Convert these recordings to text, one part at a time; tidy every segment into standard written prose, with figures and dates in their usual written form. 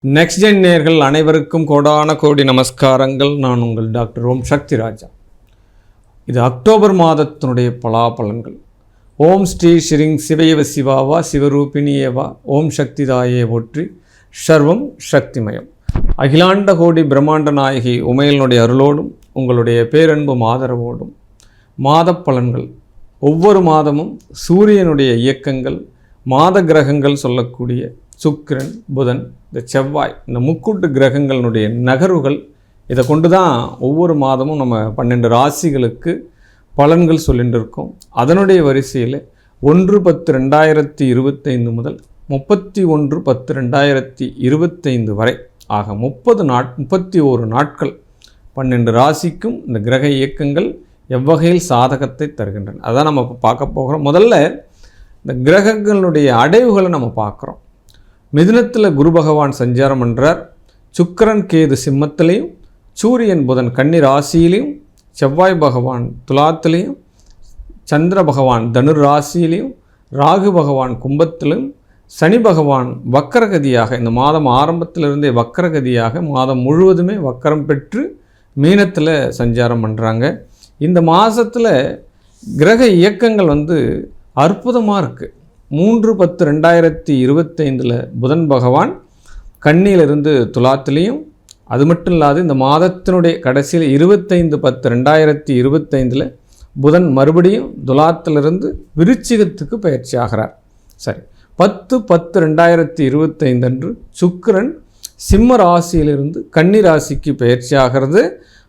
Next gen நேயர்கள் அனைவருக்கும் கோடான கோடி நமஸ்காரங்கள். நான் உங்கள் டாக்டர் ஓம் சக்தி ராஜா. இது அக்டோபர் மாதத்தினுடைய பலாபலன்கள். ஓம் ஸ்ரீ ஸ்ரீங் சிவயவ சிவாவா சிவரூபிணியேவா ஓம் சக்தி தாயே போற்றி சர்வம் சக்திமயம். அகிலாண்ட கோடி பிரம்மாண்ட நாயகி உமையனுடைய அருளோடும் உங்களுடைய பேரன்பு ஆதரவோடும் மாத பலன்கள் ஒவ்வொரு மாதமும் சூரியனுடைய இயக்கங்கள், மாத கிரகங்கள் சொல்லக்கூடிய சுக்கிரன், புதன், இந்த செவ்வாய், இந்த முக்கூட்டு கிரகங்களுடைய நகர்வுகள், இதை கொண்டு தான் ஒவ்வொரு மாதமும் நம்ம 12 ராசிகளுக்கு பலன்கள் சொல்லிட்டு இருக்கோம். அதனுடைய வரிசையில் 1/10/2025 முதல் 31/10/2025 வரை ஆக 31 நாட்கள் 12 ராசிக்கும் இந்த கிரக இயக்கங்கள் எவ்வகையில் சாதகத்தை தருகின்றன அதான் நம்ம இப்போ பார்க்க போகிறோம். முதல்ல இந்த கிரகங்களுடைய அடைவுகளை நம்ம பார்க்குறோம். மிதுனத்தில் குரு பகவான் சஞ்சாரம் பண்ணுறார். சுக்கிரன் கேது சிம்மத்திலையும், சூரியன் புதன் கன்னி ராசியிலையும், செவ்வாய் பகவான் துலாத்திலையும், சந்திர பகவான் தனுர் ராசியிலையும், ராகு பகவான் கும்பத்திலும், சனி பகவான் வக்கரகதியாக இந்த மாதம் ஆரம்பத்திலிருந்தே வக்கரகதியாக மாதம் முழுவதுமே வக்கரம் பெற்று மீனத்தில் சஞ்சாரம் பண்ணுறாங்க. இந்த மாதத்தில் கிரக இயக்கங்கள் அற்புதமாக இருக்குது. 3/10/2025 புதன் பகவான் கன்னியிலிருந்து துலாத்திலையும், அது மட்டும் இல்லாது இந்த மாதத்தினுடைய கடைசியில் 25/10/2025 புதன் மறுபடியும் துலாத்திலிருந்து விருச்சிகத்துக்கு பயிற்சி ஆகிறார். சரி, 10/10/2025 அன்று சுக்கிரன் சிம்ம ராசியிலிருந்து கன்னி ராசிக்கு பயிற்சி ஆகிறது.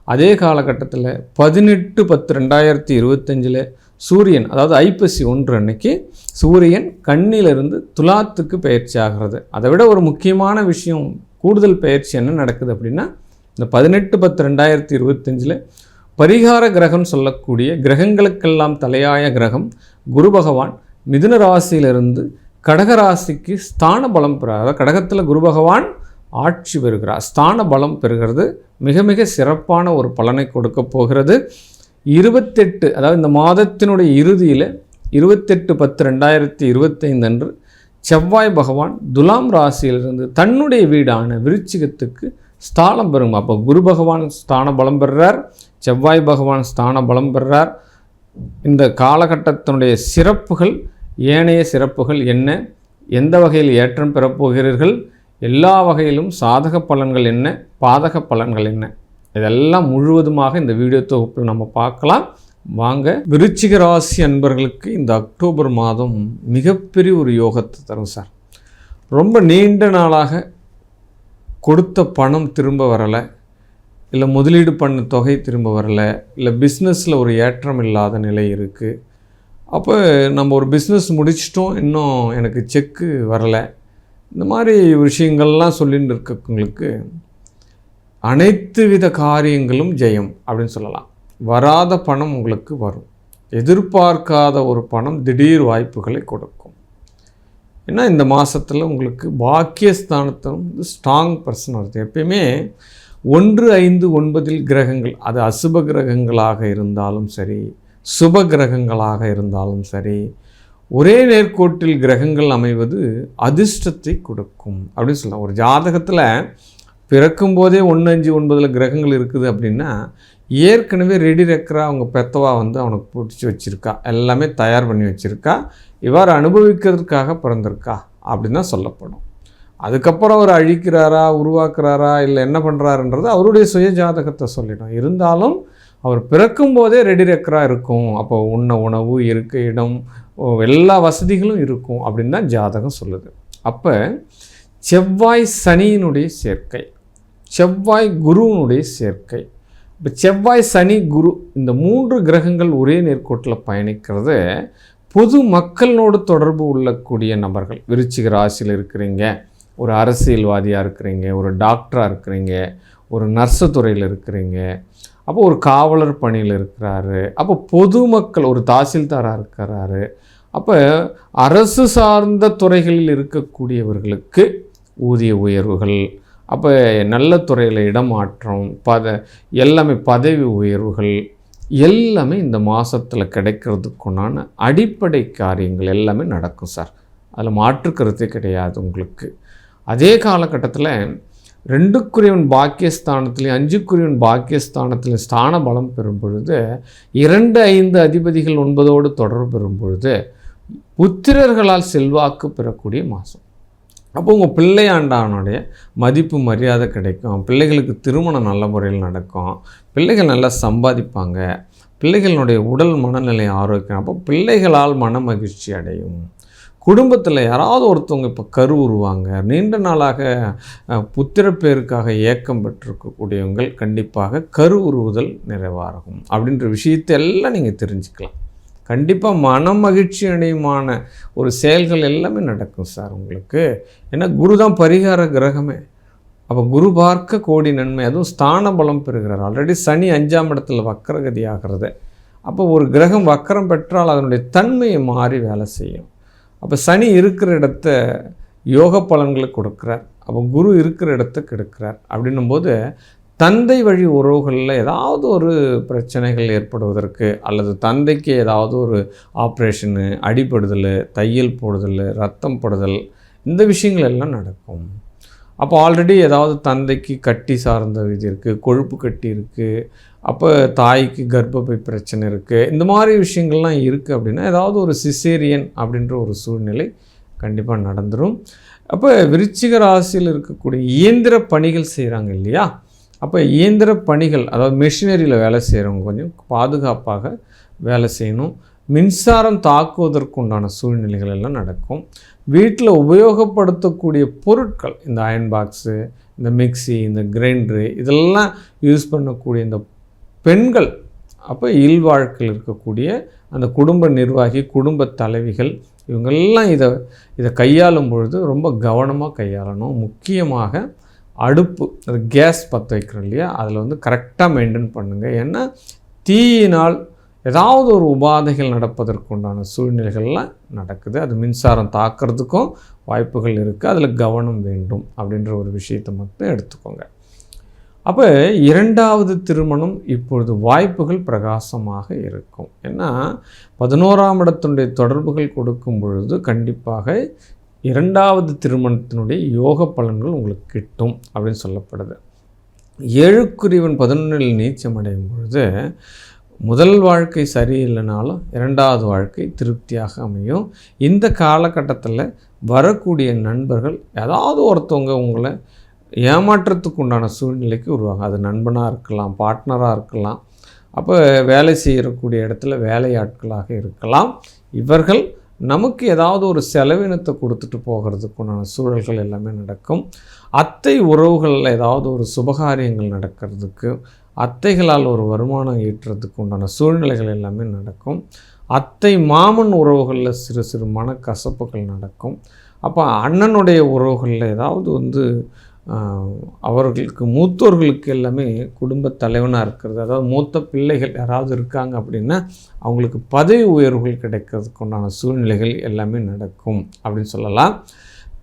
அதே காலகட்டத்தில் 18/10/2025 சூரியன், அதாவது ஐப்பசி 1 அன்னைக்கு சூரியன் கன்னியிலிருந்து துலாத்துக்கு பயிற்சி ஆகிறது. அதை விட ஒரு முக்கியமான விஷயம், கூடுதல் பயிற்சி என்ன நடக்குது அப்படின்னா, இந்த 18/10/2025 பரிகார கிரகம் சொல்லக்கூடிய கிரகங்களுக்கெல்லாம் தலையாய கிரகம் குரு பகவான் மிதுன ராசியிலிருந்து கடக ராசிக்கு ஸ்தான பலம் பெறார். கடகத்தில் குரு பகவான் ஆட்சி பெறுகிறார், ஸ்தான பலம் பெறுகிறது. மிக மிக சிறப்பான ஒரு பலனை கொடுக்க போகிறது. 28, அதாவது இந்த மாதத்தினுடைய இறுதியில் 28/10/2025 அன்று செவ்வாய் பகவான் துலாம் ராசியிலிருந்து தன்னுடைய வீடான விருச்சிகத்துக்கு ஸ்தானம் பெறும். அப்போ குரு பகவான் ஸ்தான பலம் பெறுறார், செவ்வாய் பகவான் ஸ்தான பலம் பெறுறார். இந்த காலகட்டத்தினுடைய சிறப்புகள், ஏனைய சிறப்புகள் என்ன, எந்த வகையில் ஏற்றம் பெறப்போகிறீர்கள், எல்லா வகையிலும் சாதக பலன்கள் என்ன, பாதக பலன்கள் என்ன, இதெல்லாம் முழுவதுமாக இந்த வீடியோ தொகுப்பில் நம்ம பார்க்கலாம். வாங்க. விருச்சிக ராசி அன்பர்களுக்கு இந்த அக்டோபர் மாதம் மிகப்பெரிய ஒரு யோகத்தை தரும் சார். ரொம்ப நீண்ட நாளாக கொடுத்த பணம் திரும்ப வரலை, இல்லை முதலீடு பண்ண தொகை திரும்ப வரலை, இல்லை பிஸ்னஸில் ஒரு ஏற்றம் இல்லாத நிலை இருக்குது. அப்போ நம்ம ஒரு பிஸ்னஸ் முடிச்சிட்டோம், இன்னும் எனக்கு செக்கு வரலை, இந்த மாதிரி விஷயங்கள்லாம் சொல்லிட்டு இருக்கவங்களுக்கு அனைத்து வித காரியங்களும் ஜெயம் அப்படின்னு சொல்லலாம். வராத பணம் உங்களுக்கு வரும். எதிர்பார்க்காத ஒரு பணம் திடீர் வாய்ப்புகளை கொடுக்கும். ஏன்னா இந்த மாதத்தில் உங்களுக்கு பாக்கியஸ்தானத்தை ஸ்ட்ராங் பர்சன் வருது. எப்பயுமே 1, 5, 9 கிரகங்கள், அது அசுப கிரகங்களாக இருந்தாலும் சரி, சுப கிரகங்களாக இருந்தாலும் சரி, ஒரே நேர்கோட்டில் கிரகங்கள் அமைவது அதிர்ஷ்டத்தை கொடுக்கும் அப்படின்னு சொல்லலாம். ஒரு ஜாதகத்தில் பிறக்கும்போதே 1, 5, 9 கிரகங்கள் இருக்குது அப்படின்னா ஏற்கனவே ரெடி ரெக்கராக அவங்க பெத்தவா அவனுக்கு பிடிச்சி வச்சுருக்கா, எல்லாமே தயார் பண்ணி வச்சுருக்கா, இவ்வாறு அனுபவிக்கிறதுக்காக பிறந்திருக்கா அப்படின்னு தான் சொல்லப்படும். அதுக்கப்புறம் அவர் அழிக்கிறாரா, உருவாக்குறாரா, இல்லை என்ன பண்ணுறாருன்றது அவருடைய சுய ஜாதகத்தை சொல்லிடும். இருந்தாலும் அவர் பிறக்கும்போதே ரெடி ரெக்கராக இருக்கும். அப்போ உண்ண உணவு, இருக்க இடம், எல்லா வசதிகளும் இருக்கும் அப்படின்னு தான் ஜாதகம் சொல்லுது. அப்போ செவ்வாய் சனியினுடைய சேர்க்கை, செவ்வாய் குருவினுடைய சேர்க்கை, இப்போ செவ்வாய் சனி குரு இந்த 3 கிரகங்கள் ஒரே நேர்கோட்டில் பயணிக்கிறது. பொது மக்களோடு தொடர்பு உள்ளக்கூடிய நபர்கள், விருச்சிக ராசியில் இருக்கிறீங்க, ஒரு அரசியல்வாதியாக இருக்கிறீங்க, ஒரு டாக்டராக இருக்கிறீங்க, ஒரு நர்ஸு துறையில் இருக்கிறீங்க, அப்போ ஒரு காவலர் பணியில் இருக்கிறாரு, அப்போ பொதுமக்கள், ஒரு தாசில்தாராக இருக்கிறாரு, அப்போ அரசு சார்ந்த துறைகளில் இருக்கக்கூடியவர்களுக்கு ஊதிய உயர்வுகள், அப்போ நல்ல துறையில் இடமாற்றம், எல்லாமே பதவி உயர்வுகள் எல்லாமே இந்த மாதத்தில் கிடைக்கிறதுக்குண்டான அடிப்படை காரியங்கள் எல்லாமே நடக்கும் சார். அதில் மாற்று கருத்தே கிடையாது உங்களுக்கு. அதே காலகட்டத்தில் 2க்குரியவன் பாக்கியஸ்தானத்திலையும் 5க்குரியவன் பாக்கியஸ்தானத்திலையும் ஸ்தான பலம் பெறும் பொழுது 2, 5 அதிபதிகள் 9ஓடு தொடர்பு பெறும் பொழுது புத்திரர்களால் செல்வாக்கு பெறக்கூடிய மாதம். அப்போ உங்கள் பிள்ளையாண்டானுடைய மதிப்பு மரியாதை கிடைக்கும், பிள்ளைகளுக்கு திருமணம் நல்ல முறையில் நடக்கும், பிள்ளைகள் நல்லா சம்பாதிப்பாங்க, பிள்ளைகளுடைய உடல் மனநிலை ஆரோக்கியம், அப்போ பிள்ளைகளால் மன மகிழ்ச்சி அடையும். குடும்பத்தில் யாராவது ஒருத்தவங்க இப்போ கரு உருவாங்க, நீண்ட நாளாக புத்திரப்பேருக்காக ஏக்கம் பெற்றிருக்கக்கூடியவங்கள் கண்டிப்பாக கரு உருவுதல் நிறைவாகும் அப்படின்ற விஷயத்தை எல்லாம் நீங்கள் தெரிஞ்சுக்கலாம். கண்டிப்பாக மன மகிழ்ச்சி அடையுமான ஒரு செயல்கள் எல்லாமே நடக்கும் சார் உங்களுக்கு. ஏன்னா குரு தான் பரிகார கிரகமே. அப்போ குரு பார்க்க கோடி நன்மை, அதுவும் ஸ்தான பலம் பெறுகிறார். ஆல்ரெடி சனி 5ஆம் இடத்துல வக்கரகதி ஆகிறது. அப்போ ஒரு கிரகம் வக்கரம் பெற்றால் அதனுடைய தன்மையை மாறி வேலை செய்யும். அப்போ சனி இருக்கிற இடத்த யோக பலன்களை கொடுக்குறார், அப்போ குரு இருக்கிற இடத்த கெடுக்கிறார். அப்படின்னும்போது தந்தை வழி உறவுகளில் ஏதாவது ஒரு பிரச்சனைகள் ஏற்படுவதற்கு, அல்லது தந்தைக்கு ஏதாவது ஒரு ஆப்ரேஷனு, அடிபடுதல், தையல் போடுதல், ரத்தம் படுதல், இந்த விஷயங்கள் எல்லாம் நடக்கும். அப்போ ஆல்ரெடி ஏதாவது தந்தைக்கு கட்டி சார்ந்த இது இருக்குது, கொழுப்பு கட்டி இருக்குது, அப்போ தாய்க்கு கர்ப்பப்பை பிரச்சனை இருக்குது, இந்த மாதிரி விஷயங்கள்லாம் இருக்குது அப்படின்னா ஏதாவது ஒரு சிசேரியன் அப்படின்ற ஒரு சூழ்நிலை கண்டிப்பாக நடந்துடும். அப்போ விருச்சிக ராசியில் இருக்கக்கூடிய இயந்திர பணிகள் செய்கிறாங்க இல்லையா, அப்போ இயந்திர பணிகள், அதாவது மெஷினரியில் வேலை செய்கிறவங்க கொஞ்சம் பாதுகாப்பாக வேலை செய்யணும். மின்சாரம் தாக்குவதற்கு உண்டான சூழ்நிலைகள் எல்லாம் நடக்கும். வீட்டில் உபயோகப்படுத்தக்கூடிய பொருட்கள், இந்த அயன் பாக்ஸு, இந்த மிக்சி, இந்த கிரைண்டரு, இதெல்லாம் யூஸ் பண்ணக்கூடிய இந்த பெண்கள், அப்போ இல்வாழ்க்கையில் இருக்கக்கூடிய அந்த குடும்ப நிர்வாகி, குடும்ப தலைவிகள், இவங்கெல்லாம் இதை கையாளும் பொழுது ரொம்ப கவனமாக கையாளணும். முக்கியமாக அடுப்பு, அது கேஸ் பற்ற வைக்கிறோம் இல்லையா, அதில் கரெக்டாக மெயின்டைன் பண்ணுங்கள். ஏன்னா தீயினால் ஏதாவது ஒரு உபாதைகள் நடப்பதற்குண்டான சூழ்நிலைகள்லாம் நடக்குது. அது மின்சாரம் தாக்கிறதுக்கும் வாய்ப்புகள் இருக்குது, அதில் கவனம் வேண்டும் அப்படின்ற ஒரு விஷயத்தை மட்டும் எடுத்துக்கோங்க. அப்போ 2வது திருமணம் இப்பொழுது வாய்ப்புகள் பிரகாசமாக இருக்கும். ஏன்னா 11ஆம் இடத்தினுடைய தொடர்புகள் கொடுக்கும் பொழுது கண்டிப்பாக 2வது திருமணத்தினுடைய யோக பலன்கள் உங்களுக்கு கிட்டும் அப்படின்னு சொல்லப்படுது. 7க்குரியவன் 11இல் நீச்சம் அடையும் பொழுது முதல் வாழ்க்கை சரியில்லைனாலும் 2வது வாழ்க்கை திருப்தியாக அமையும். இந்த காலகட்டத்தில் வரக்கூடிய நண்பர்கள் ஏதாவது ஒருத்தவங்க உங்களை ஏமாற்றத்துக்கு உண்டான சூழ்நிலைக்கு உருவாகும். அது நண்பனாக இருக்கலாம், பார்ட்னராக இருக்கலாம், அப்போ வேலை செய்யக்கூடிய இடத்துல வேலையாட்களாக இருக்கலாம். இவர்கள் நமக்கு ஏதாவது ஒரு செலவினத்தை கொடுத்துட்டு போகிறதுக்கு உண்டான சூழல்கள் எல்லாமே நடக்கும். அத்தை உறவுகளில் ஏதாவது ஒரு சுபகாரியங்கள் நடக்கிறதுக்கு, அத்தைகளால் ஒரு வருமானம் ஈட்டுறதுக்கு உண்டான சூழ்நிலைகள் எல்லாமே நடக்கும். அத்தை மாமன் உறவுகளில் சிறு சிறு மனக்கசப்புகள் நடக்கும். அப்போ அண்ணனுடைய உறவுகளில் ஏதாவது அவர்களுக்கு மூத்தோர்களுக்கு எல்லாமே குடும்ப தலைவனாக இருக்கிறது, அதாவது மூத்த பிள்ளைகள் யாராவது இருக்காங்க அப்படின்னா அவங்களுக்கு பதவி உயர்வுகள் கிடைக்கிறதுக்கு உண்டான சூழ்நிலைகள் எல்லாமே நடக்கும் அப்படின்னு சொல்லலாம்.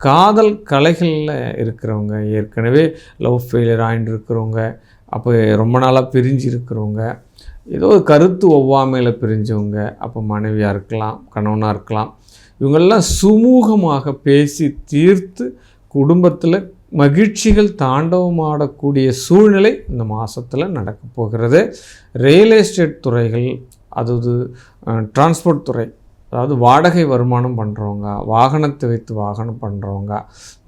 காதல் கலைகளில் இருக்கிறவங்க, ஏற்கனவே லவ் ஃபெயிலியர் ஆகிட்டு இருக்கிறவங்க, அப்போ ரொம்ப நாளாக பிரிஞ்சு இருக்கிறவங்க, ஏதோ ஒரு கருத்து ஒவ்வாமையில் பிரிஞ்சவங்க, அப்போ மனைவியாக இருக்கலாம், கணவனாக இருக்கலாம், இவங்கெல்லாம் சுமூகமாக பேசி தீர்த்து குடும்பத்தில் மகிழ்ச்சிகள் தாண்டவமாடக்கூடிய சூழ்நிலை இந்த மாதத்தில் நடக்க போகிறது. ரியல் எஸ்டேட் துறைகள், அதாவது டிரான்ஸ்போர்ட் துறை, அதாவது வாடகை வருமானம் பண்ணுறவங்க, வாகனத்தை வைத்து வாகனம் பண்ணுறவங்க,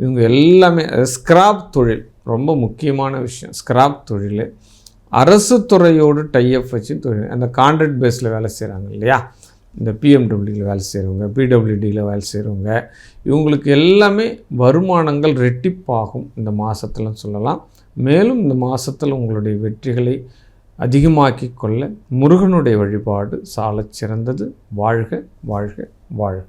இவங்க எல்லாமே ஸ்கிராப் தொழில் ரொம்ப முக்கியமான விஷயம். ஸ்கிராப் தொழில் அரசு துறையோடு டைஅப் வச்சு தொழில், அந்த கான்ட்ராக்ட் பேஸில் வேலை செய்கிறாங்க இல்லையா, இந்த பிஎம்டபிள்யூவில் வேலை செய்கிறவங்க, பிடபிள்யூடியில் வேலை செய்கிறவங்க, இவங்களுக்கு எல்லாமே வருமானங்கள் ரெட்டிப்பாகும் இந்த மாதத்தில் சொல்லலாம். மேலும் இந்த மாதத்தில் உங்களுடைய வெற்றிகளை அதிகமாக்கி கொள்ள முருகனுடைய வழிபாடு சாலச் சிறந்தது. வாழ்க வாழ்க வாழ்க.